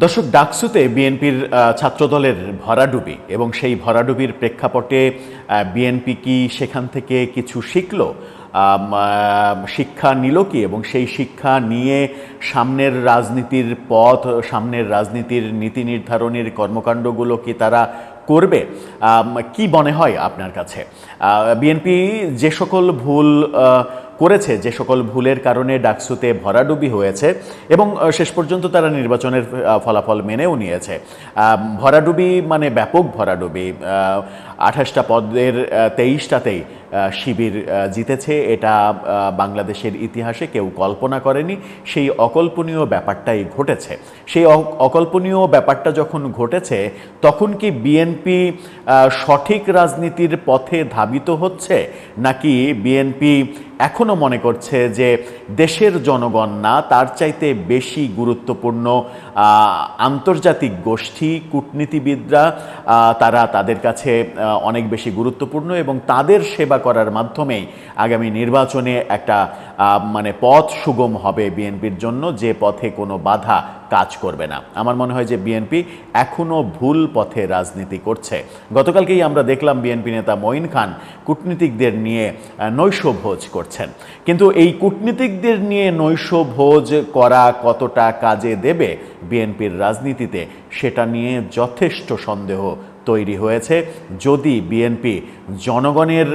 দর্শক, ডাকসুতে বিএনপির ছাত্রদলের ভরাডুবি এবং সেই ভরাডুবির প্রেক্ষাপটে বিএনপি কি সেখান থেকে কিছু শিখল, শিক্ষা নিল কি, এবং সেই শিক্ষা নিয়ে সামনের রাজনীতির পথ, সামনের রাজনীতির নীতি নির্ধারণের কর্মকাণ্ডগুলো কি তারা করবে? কি মনে হয় আপনার কাছে? বিএনপি যে সকল ভুল করেছে, যে সকল ভুলের কারণে ডাকসুতে ভরাডুবি হয়েছে এবং শেষ পর্যন্ত তারা নির্বাচনের ফলাফল মেনেও নিয়েছে, ভরাডুবি মানে ব্যাপক ভরাডুবি, 28টা পদের 23টাতেই শিবির জিতেছে, এটা বাংলাদেশের ইতিহাসে কেউ কল্পনা করেনি। সেই অকল্পনীয় ব্যাপারটাই ঘটেছে। সেই অকল্পনীয় ব্যাপারটা যখন ঘটেছে, তখন কি বিএনপি সঠিক রাজনীতির পথে ধাবিত হচ্ছে, নাকি বিএনপি এখনও মনে করছে যে দেশের জনগণ না, তার চাইতে বেশি গুরুত্বপূর্ণ আন্তর্জাতিক গোষ্ঠী, কূটনীতিবিদরা, তারা তাদের কাছে অনেক বেশি গুরুত্বপূর্ণ এবং তাদের সেবা করার মাধ্যমেই আগামী নির্বাচনে একটা পথ সুগম হবে বিএনপির জন্য, যে পথে কোনো বাধা কাজ করবে না? আমার মনে হয় যে বিএনপি এখনও ভুল পথে রাজনীতি করছে। গতকালকেই আমরা দেখলাম বিএনপি নেতা মঈন খান কূটনীতিকদের নিয়ে নৈশভোজ করছেন, কিন্তু এই কূটনীতিকদের নিয়ে নৈশভোজ করা কতটা কাজে দেবে বিএনপির রাজনীতিতে, সেটা নিয়ে যথেষ্ট সন্দেহ তৈরি হয়েছে। যদি বিএনপি জনগণের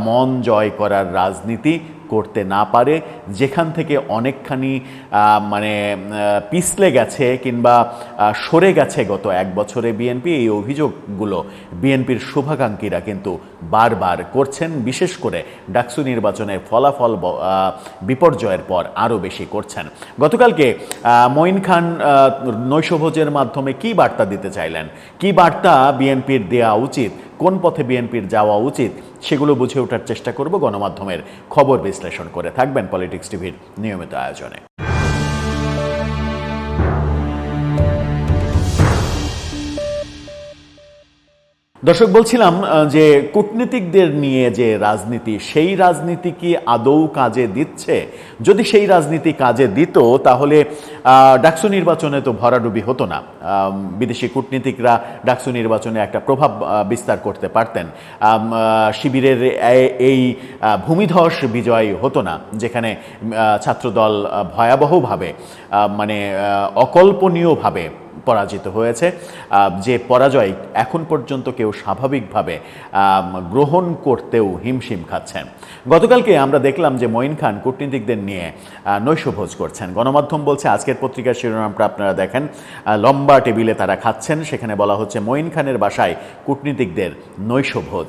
মন জয় করার রাজনীতি করতে না পারে, যেখান থেকে অনেকখানি পিছলে গেছে কিংবা সরে গেছে গত এক বছরে বিএনপি, এই অভিযোগগুলো বিএনপির শুভাকাঙ্ক্ষীরা কিন্তু বারবার করছেন, বিশেষ করে ডাকসু নির্বাচনের ফলাফল বিপর্যয়ের পর আরও বেশি করছেন। গতকালকে মঈন খান নৈশভোজের মাধ্যমে কি বার্তা দিতে চাইলেন, কি বার্তা বিএনপির দেওয়া উচিত, কোন পথে বিএনপির যাওয়া উচিত, সেগুলো বুঝে ওঠার চেষ্টা করব গণমাধ্যমের খবর বিশ্লেষণ করে। থাকবেন পলিটিক্স টিভির নিয়মিত আয়োজনে। দর্শক, বলছিলাম যে কূটনীতিকদের নিয়ে যে রাজনীতি, সেই রাজনীতি কি আদৌ কাজে দিচ্ছে? যদি সেই রাজনীতি কাজে দিত, তাহলে ডাকসু নির্বাচনে তো ভরাডুবি হতো না। বিদেশি কূটনীতিকরা ডাকসু নির্বাচনে একটা প্রভাব বিস্তার করতে পারতেন। শিবিরের এই ভূমিধস বিজয় হতো না, যেখানে ছাত্রদল ভয়াবহভাবে অকল্পনীয়ভাবে পরাজিত হয়েছে, যে পরাজয় এখন পর্যন্ত কেউ স্বাভাবিকভাবে গ্রহণ করতেও হিমশিম খাচ্ছেন। গতকালকে আমরা দেখলাম যে মঈন খান কূটনীতিকদের নিয়ে নৈশভোজ করছেন। গণমাধ্যম বলছে, আজকের পত্রিকার শিরোনামটা আপনারা দেখেন, লম্বা টেবিলে তারা খাচ্ছেন, সেখানে বলা হচ্ছে মঈন খানের বাসায় কূটনীতিকদের নৈশভোজ।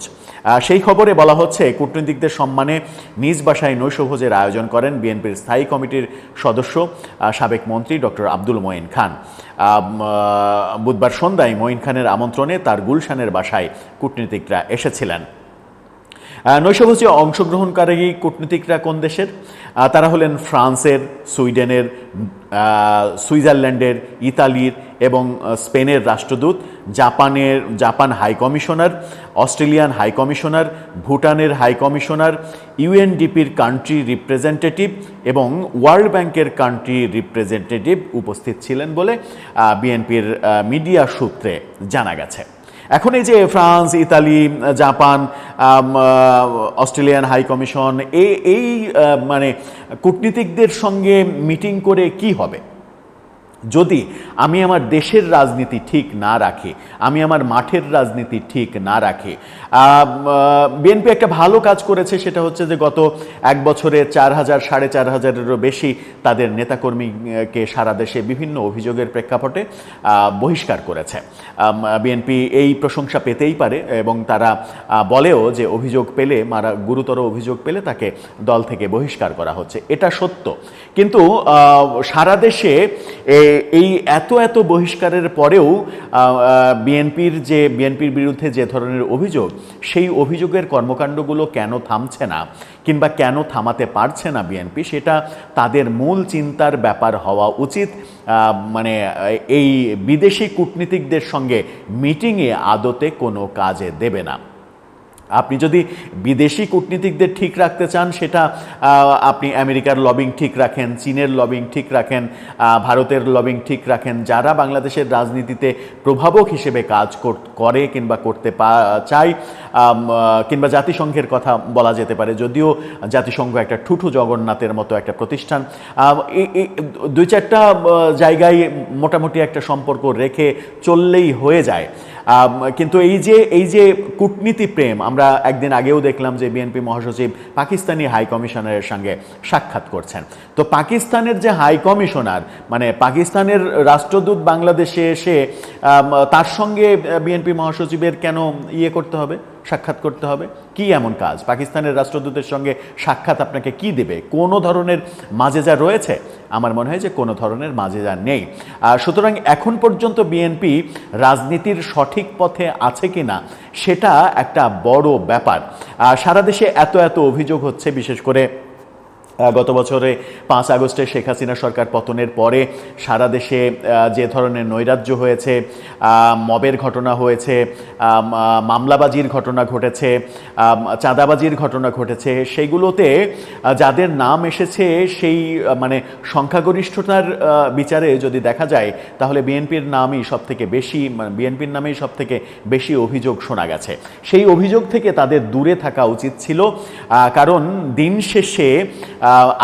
সেই খবরে বলা হচ্ছে, কূটনীতিকদের সম্মানে নিজ বাসায় নৈশভোজের আয়োজন করেন বিএনপির স্থায়ী কমিটির সদস্য সাবেক মন্ত্রী ডক্টর আব্দুল মঈন খান। বুধবার সন্ধ্যায় মঈন খানের আমন্ত্রণে তার গুলশানের বাসায় কূটনীতিকরা এসেছিলেন। নৈশভোজে অংশগ্রহণকারী কূটনীতিকরা কোন দেশের? তারা হলেন ফ্রান্সের, সুইডেনের, সুইজারল্যান্ডের, ইতালির এবং স্পেনের রাষ্ট্রদূত, Japan high commissioner, Australian high commissioner, ভুটানের হাই কমিশনার, ইউএনডিপির কান্ট্রি রিপ্রেজেন্টেটিভ এবং ওয়ার্ল্ড ব্যাংকের কান্ট্রি রিপ্রেজেন্টেটিভ উপস্থিত ছিলেন বলে বিএনপির মিডিয়া সূত্রে জানা গেছে। এখন এই যে France, Italy, Japan, Australian high commission, এই কূটনীতিকদের সঙ্গে মিটিং করে কি হবে? যদি আমি আমার দেশের রাজনীতি ঠিক না রাখি, আমি আমার মাঠের রাজনীতি ঠিক না রাখি, বিএনপি একটা ভালো কাজ করেছে, সেটা হচ্ছে যে গত এক বছরে 4,000 4,500-এরও বেশি তাদের নেতাকর্মীকে সারা দেশে বিভিন্ন অভিযোগের প্রেক্ষাপটে বহিষ্কার করেছে। বিএনপি এই প্রশংসা পেতেই পারে এবং তারা বলেও যে অভিযোগ পেলে, গুরুতর অভিযোগ পেলে তাকে দল থেকে বহিষ্কার করা হচ্ছে, এটা সত্য। কিন্তু সারা দেশে এই এত বহিষ্কারের পরেও বিএনপির বিরুদ্ধে যে ধরনের অভিযোগ, সেই অভিযোগের কর্মকাণ্ডগুলো কেন থামছে না কিংবা কেন থামাতে পারছে না বিএনপি, সেটা তাদের মূল চিন্তার ব্যাপার হওয়া উচিত। এই বিদেশি কূটনীতিকদের সঙ্গে মিটিংয়ে আদতে কোনো কাজে দেবে না। আপনি যদি বিদেশি কূটনীতিকদের ঠিক রাখতে চান, সেটা আপনি আমেরিকার লবিং ঠিক রাখেন, চীনের লবিং ঠিক রাখেন, ভারতের লবিং ঠিক রাখেন, যারা বাংলাদেশের রাজনীতিতে প্রভাবক হিসেবে কাজ করে কিংবা করতে চায়, কিংবা জাতিসংঘের কথা বলা যেতে পারে, যদিও জাতিসংঘ একটা ঠুঠু জগন্নাথের মতো একটা প্রতিষ্ঠান। দুই চারটা জায়গায় মোটামুটি একটা সম্পর্ক রেখে চললেই হয়ে যায়। কিন্তু এই যে কূটনীতি প্রেম, আমরা একদিন আগেও দেখলাম যে বিএনপি মহাসচিব পাকিস্তানি হাই কমিশনারের সঙ্গে সাক্ষাৎ করছেন। তো পাকিস্তানের যে হাই কমিশনার, মানে পাকিস্তানের রাষ্ট্রদূত বাংলাদেশে এসে তার সঙ্গে বিএনপি মহাসচিবের কেন করতে হবে, সাক্ষাৎ করতে হবে? কি এমন কাজ? পাকিস্তানের রাষ্ট্রদূতের সঙ্গে সাক্ষাৎ আপনাকে কি দেবে? কোনো ধরনের মাজেজা রয়েছে? আমার মনে হয় যে কোনো ধরনের মাজেজা নেই। সুতরাং এখন পর্যন্ত বিএনপি রাজনীতির সঠিক পথে আছে কিনা সেটা একটা বড় ব্যাপার। সারা দেশে এত অভিযোগ হচ্ছে, বিশেষ করে গত বছরে 5 আগস্টে শেখ হাসিনা সরকার পতনের পরে সারা দেশে যে ধরনের নৈরাজ্য হয়েছে, মবের ঘটনা হয়েছে, মামলাবাজির ঘটনা ঘটেছে, চাঁদাবাজির ঘটনা ঘটেছে, সেইগুলোতে যাদের নাম এসেছে সেই মানে সংখ্যাগরিষ্ঠতার বিচারে যদি দেখা যায়, তাহলে বিএনপির নামই সবথেকে বেশি, বিএনপির নামেই সবথেকে বেশি অভিযোগ শোনা গেছে। সেই অভিযোগ থেকে তাদের দূরে থাকা উচিত ছিল, কারণ দিন শেষে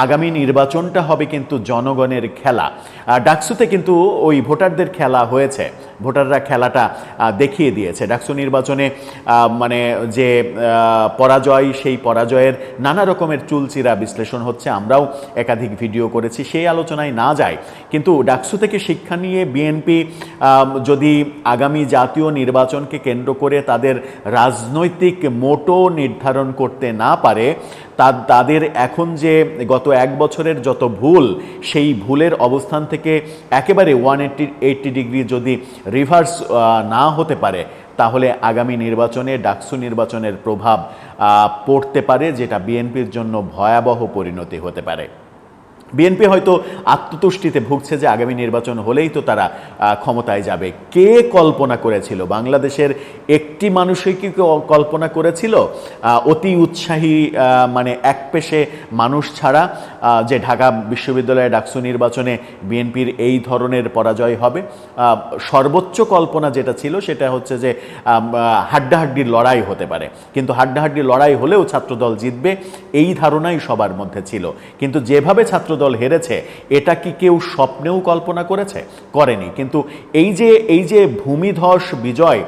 আগামী নির্বাচনটা হবে কিন্তু জনগণের খেলা। ডাকসুতে কিন্তু ওই ভোটারদের খেলা হয়েছে, ভোটাররা খেলাটা দেখিয়ে দিয়েছে। ডাকসু নির্বাচনে মানে যে পরাজয়, সেই পরাজয়ের নানা রকমের চুলচিরা বিশ্লেষণ হচ্ছে, আমরাও একাধিক ভিডিও করেছি, সেই আলোচনায় না যায়। কিন্তু ডাকসু থেকে শিক্ষা নিয়ে বিএনপি যদি আগামী জাতীয় নির্বাচনকে কেন্দ্র করে তাদের রাজনৈতিক মোটো নির্ধারণ করতে না পারে, তাদের এখন যে গত 1 বছরের যত ভুল, সেই ভুলের অবস্থান থেকে একেবারে 180 ডিগ্রি যদি রিভার্স না হতে পারে, তাহলে আগামী নির্বাচনে ডাকসু নির্বাচনের প্রভাব পড়তে পারে, যেটা বিএনপির জন্য ভয়াবহ পরিণতি হতে পারে। বিএনপি হয়তো আত্মতুষ্টিতে ভুগছে যে আগামী নির্বাচন হলেই তো তারা ক্ষমতায় যাবে। কে কল্পনা করেছিল? বাংলাদেশের একটি মানুষই কি কল্পনা করেছিল অতি উৎসাহী মানে একপেশে মানুষ ছাড়া যে ঢাকা বিশ্ববিদ্যালয়ে ডাকসু নির্বাচনে বিএনপির এই ধরনের পরাজয় হবে? সর্বোচ্চ কল্পনা যেটা ছিল সেটা হচ্ছে যে হাড্ডাহাড্ডির লড়াই হতে পারে, কিন্তু হাড্ডাহাড্ডির লড়াই হলেও ছাত্রদল জিতবে, এই ধারণাই সবার মধ্যে ছিল। কিন্তু যেভাবে ছাত্রদল হেরেছে, এটা কি কেউ স্বপ্নেও কল্পনা করেনি। কিন্তু এই যে ভূমিধস বিজয়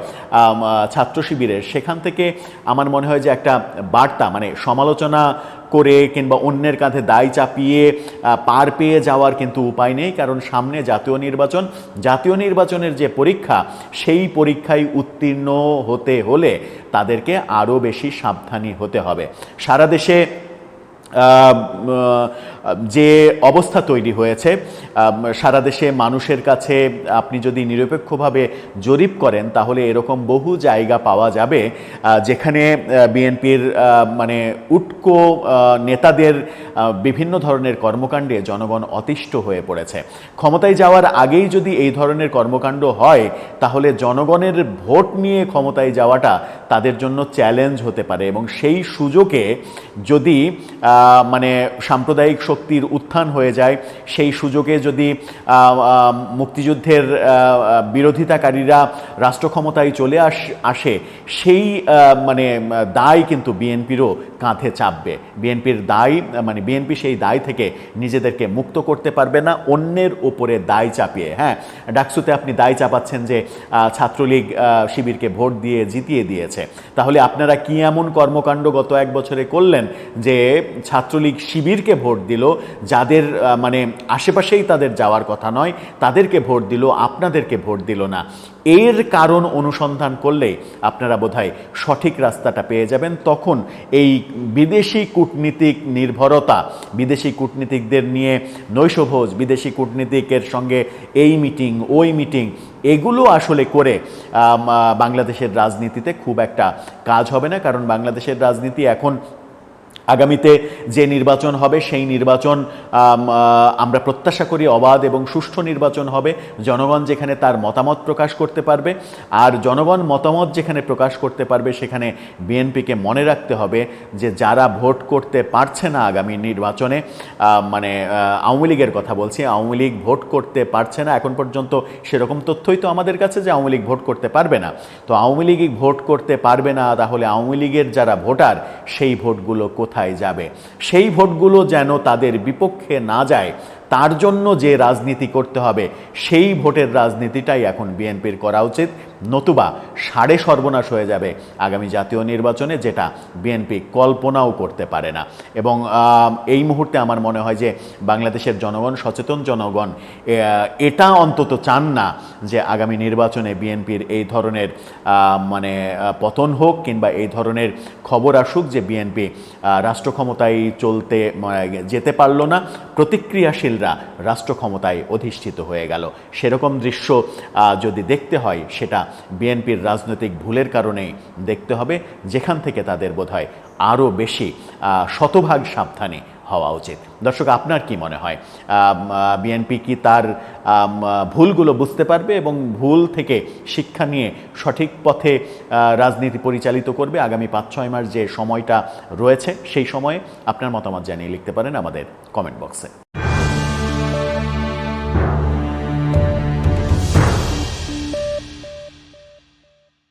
ছাত্র শিবিরের, সেখান থেকে আমার মনে হয় যে একটা বার্তা, মানে সমালোচনা করে কিংবা অন্যের কাঁধে দায় চাপিয়ে পার পেয়ে যাওয়ার কিন্তু উপায় নেই, কারণ সামনে জাতীয় নির্বাচনের যে পরীক্ষা, সেই পরীক্ষায় উত্তীর্ণ হতে হলে তাদেরকে আরও বেশি সাবধানী হতে হবে। সারা দেশে যে অবস্থা তৈরি হয়েছে, সারা দেশে মানুষের কাছে আপনি যদি নিরপেক্ষভাবে জরিপ করেন, তাহলে এরকম বহু জায়গা পাওয়া যাবে যেখানে বিএনপির মানে উটকো নেতাদের বিভিন্ন ধরনের কর্মকাণ্ডে জনগণ অতিষ্ঠ হয়ে পড়েছে। ক্ষমতায় যাওয়ার আগেই যদি এই ধরনের কর্মকাণ্ড হয়, তাহলে জনগণের ভোট নিয়ে ক্ষমতায় যাওয়াটা তাদের জন্য চ্যালেঞ্জ হতে পারে, এবং সেই সুযোগে যদি মানে সাম্প্রদায়িক শক্তির উত্থান হয়ে যায়, সেই সুযোগে যদি মুক্তিযুদ্ধের বিরোধিতাকারীরা রাষ্ট্র ক্ষমতায় চলে আসে, সেই মানে দায় কিন্তু বিএনপিরও কাঁধে চাপবে। বিএনপি সেই দায় থেকে নিজেদেরকে মুক্ত করতে পারবে না অন্যের উপরে দায় চাপিয়ে। হ্যাঁ, ডাকসুতে আপনি দায় চাপাচ্ছেন যে ছাত্রলীগ শিবিরকে ভোট দিয়ে জিতিয়ে দিয়েছে, তাহলে আপনারা কি এমন কর্মকাণ্ড গত 1 বছরে করলেন যে ছাত্রলীগ শিবিরকে ভোট দিল, যাদের মানে আশেপাশেই তাদের যাওয়ার কথা নয়, তাদেরকে ভোট দিল, আপনাদেরকে ভোট দিল না? এর কারণ অনুসন্ধান করলে আপনারা বোধহয় সঠিক রাস্তাটা পেয়ে যাবেন। তখন এই বিদেশি কূটনীতিক নির্ভরতা, বিদেশি কূটনীতিকদের নিয়ে নৈশভোজ, বিদেশি কূটনীতিকের সঙ্গে এই মিটিং ওই মিটিং, এগুলো আসলে করে বাংলাদেশের রাজনীতিতে খুব একটা কাজ হবে না, কারণ বাংলাদেশের রাজনীতি এখন আগামীতে যে নির্বাচন হবে সেই নির্বাচন আমরা প্রত্যাশা করি অবাধ এবং সুষ্ঠু নির্বাচন হবে। জনগণ যেখানে তার মতামত প্রকাশ করতে পারবে, আর জনগণ মতামত যেখানে প্রকাশ করতে পারবে সেখানে বিএনপিকে মনে রাখতে হবে যে যারা ভোট করতে পারছে না আগামী নির্বাচনে, মানে আওয়ামী লীগের কথা বলছি, আওয়ামী লীগ ভোট করতে পারছে না, এখন পর্যন্ত সেরকম তথ্যই তো আমাদের কাছে যে আওয়ামী লীগ ভোট করতে পারবে না। তো আওয়ামী লীগ ভোট করতে পারবে না, তাহলে আওয়ামী লীগের যারা ভোটার সেই ভোটগুলো কোথায় যাবে? সেই ভোটগুলো যেন তাদের বিপক্ষে না যায়, তার জন্য যে রাজনীতি করতে হবে সেই ভোটের রাজনীতিটাই এখন বিএনপির করা উচিত, নতুবা সাড়ে সর্বনাশ হয়ে যাবে আগামী জাতীয় নির্বাচনে, যেটা বিএনপি কল্পনাও করতে পারে না। এবং এই মুহূর্তে আমার মনে হয় যে বাংলাদেশের জনগণ, সচেতন জনগণ এটা অন্তত চান না যে আগামী নির্বাচনে বিএনপির এই ধরনের মানে পতন হোক, কিংবা এই ধরনের খবর আসুক যে বিএনপি রাষ্ট্র ক্ষমতায় চলতে যেতে পারল না, প্রতিক্রিয়াশীলরা রাষ্ট্র ক্ষমতায় অধিষ্ঠিত হয়ে গেল। সেরকম দৃশ্য যদি দেখতে হয়, সেটা বিএনপির রাজনৈতিক ভুলের কারণেই দেখতে হবে, যেখান থেকে তাদের বোধহয় আরও বেশি শতভাগ সাবধানী হওয়া উচিত। দর্শক, আপনার কি মনে হয়, বিএনপি কি তার ভুলগুলো বুঝতে পারবে এবং ভুল থেকে শিক্ষা নিয়ে সঠিক পথে রাজনীতি পরিচালিত করবে আগামী 5-6 মাস যে সময়টা রয়েছে সেই সময়ে? আপনার মতামত জানিয়ে লিখতে পারেন আমাদের কমেন্ট বক্সে।